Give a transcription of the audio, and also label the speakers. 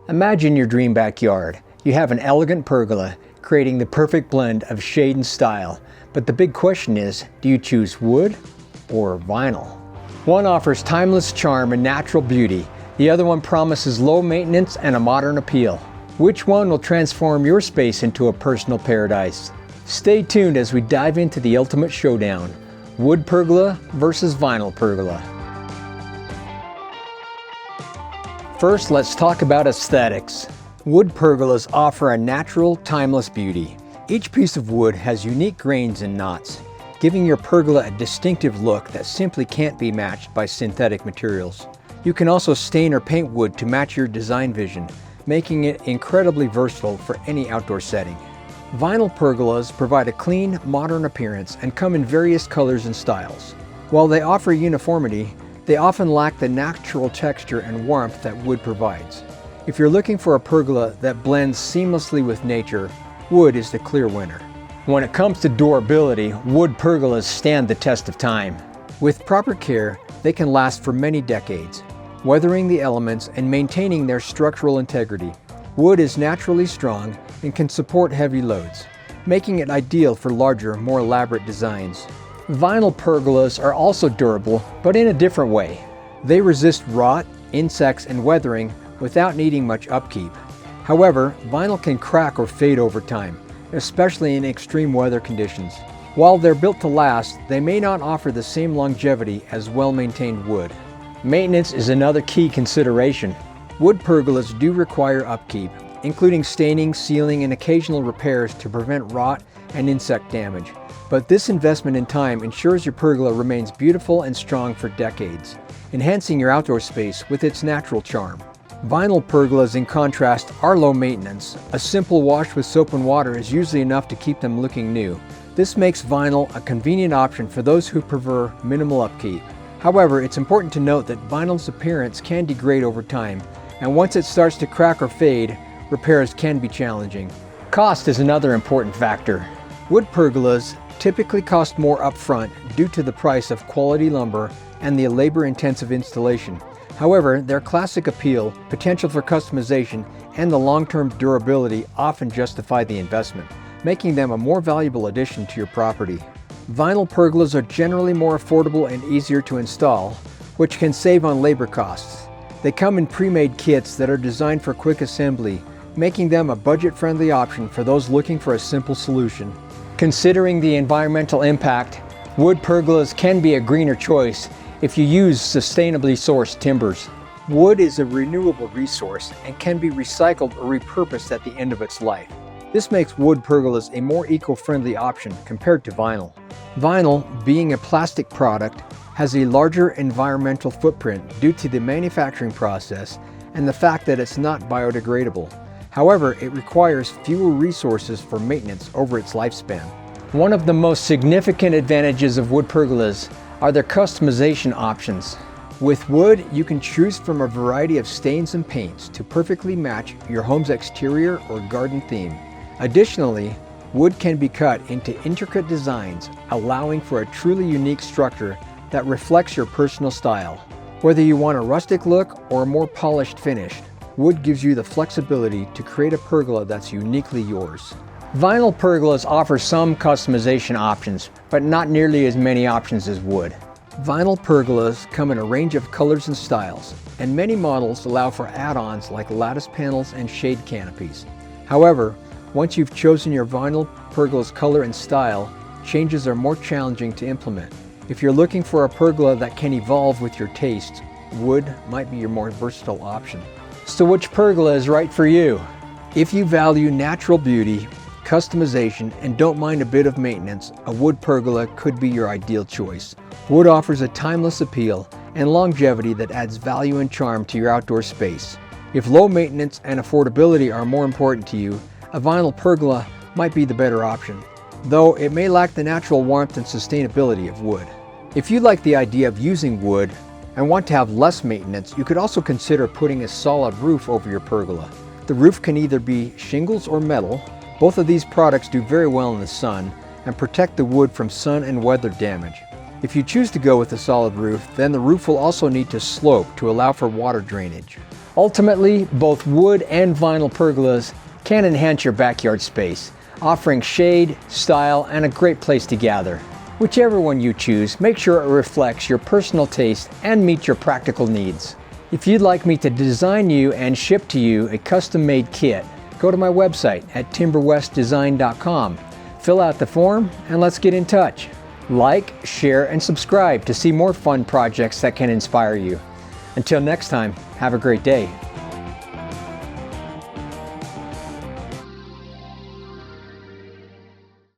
Speaker 1: Imagine your dream backyard. You have an elegant pergola, creating the perfect blend of shade and style. But the big question is, do you choose wood or vinyl? One offers timeless charm and natural beauty. The other one promises low maintenance and a modern appeal. Which one will transform your space into a personal paradise? Stay tuned as we dive into the ultimate showdown: wood pergola versus vinyl pergola. First, let's talk about aesthetics. Wood pergolas offer a natural, timeless beauty. Each piece of wood has unique grains and knots, giving your pergola a distinctive look that simply can't be matched by synthetic materials. You can also stain or paint wood to match your design vision, making it incredibly versatile for any outdoor setting. Vinyl pergolas provide a clean, modern appearance and come in various colors and styles. While they offer uniformity, they often lack the natural texture and warmth that wood provides. If you're looking for a pergola that blends seamlessly with nature, wood is the clear winner. When it comes to durability, wood pergolas stand the test of time. With proper care, they can last for many decades, weathering the elements and maintaining their structural integrity. Wood is naturally strong and can support heavy loads, making it ideal for larger, more elaborate designs. Vinyl pergolas are also durable, but in a different way. They resist rot, insects, and weathering without needing much upkeep. However, vinyl can crack or fade over time, especially in extreme weather conditions. While they're built to last, they may not offer the same longevity as well-maintained wood. Maintenance is another key consideration. Wood pergolas do require upkeep, including staining, sealing, and occasional repairs to prevent rot and insect damage. But this investment in time ensures your pergola remains beautiful and strong for decades, enhancing your outdoor space with its natural charm. Vinyl pergolas, in contrast, are low maintenance. A simple wash with soap and water is usually enough to keep them looking new. This makes vinyl a convenient option for those who prefer minimal upkeep. However, it's important to note that vinyl's appearance can degrade over time, and once it starts to crack or fade, repairs can be challenging. Cost is another important factor. Wood pergolas typically cost more upfront due to the price of quality lumber and the labor-intensive installation. However, their classic appeal, potential for customization, and the long-term durability often justify the investment, making them a more valuable addition to your property. Vinyl pergolas are generally more affordable and easier to install, which can save on labor costs. They come in pre-made kits that are designed for quick assembly, making them a budget-friendly option for those looking for a simple solution. Considering the environmental impact, wood pergolas can be a greener choice if you use sustainably sourced timbers. Wood is a renewable resource and can be recycled or repurposed at the end of its life. This makes wood pergolas a more eco-friendly option compared to vinyl. Vinyl, being a plastic product, has a larger environmental footprint due to the manufacturing process and the fact that it's not biodegradable. However, it requires fewer resources for maintenance over its lifespan. One of the most significant advantages of wood pergolas are their customization options. With wood, you can choose from a variety of stains and paints to perfectly match your home's exterior or garden theme. Additionally, wood can be cut into intricate designs, allowing for a truly unique structure that reflects your personal style. Whether you want a rustic look or a more polished finish, wood gives you the flexibility to create a pergola that's uniquely yours. Vinyl pergolas offer some customization options, but not nearly as many options as wood. Vinyl pergolas come in a range of colors and styles, and many models allow for add-ons like lattice panels and shade canopies. However, once you've chosen your vinyl pergola's color and style, changes are more challenging to implement. If you're looking for a pergola that can evolve with your tastes, wood might be your more versatile option. So which pergola is right for you? If you value natural beauty, customization, and don't mind a bit of maintenance, a wood pergola could be your ideal choice. Wood offers a timeless appeal and longevity that adds value and charm to your outdoor space. If low maintenance and affordability are more important to you, a vinyl pergola might be the better option, though it may lack the natural warmth and sustainability of wood. If you like the idea of using wood and want to have less maintenance, you could also consider putting a solid roof over your pergola. The roof can either be shingles or metal. Both of these products do very well in the sun and protect the wood from sun and weather damage. If you choose to go with a solid roof, then the roof will also need to slope to allow for water drainage. Ultimately, both wood and vinyl pergolas can enhance your backyard space, offering shade, style, and a great place to gather. Whichever one you choose, make sure it reflects your personal taste and meets your practical needs. If you'd like me to design you and ship to you a custom-made kit, go to my website at timberwestdesign.com. Fill out the form and let's get in touch. Like, share, and subscribe to see more fun projects that can inspire you. Until next time, have a great day.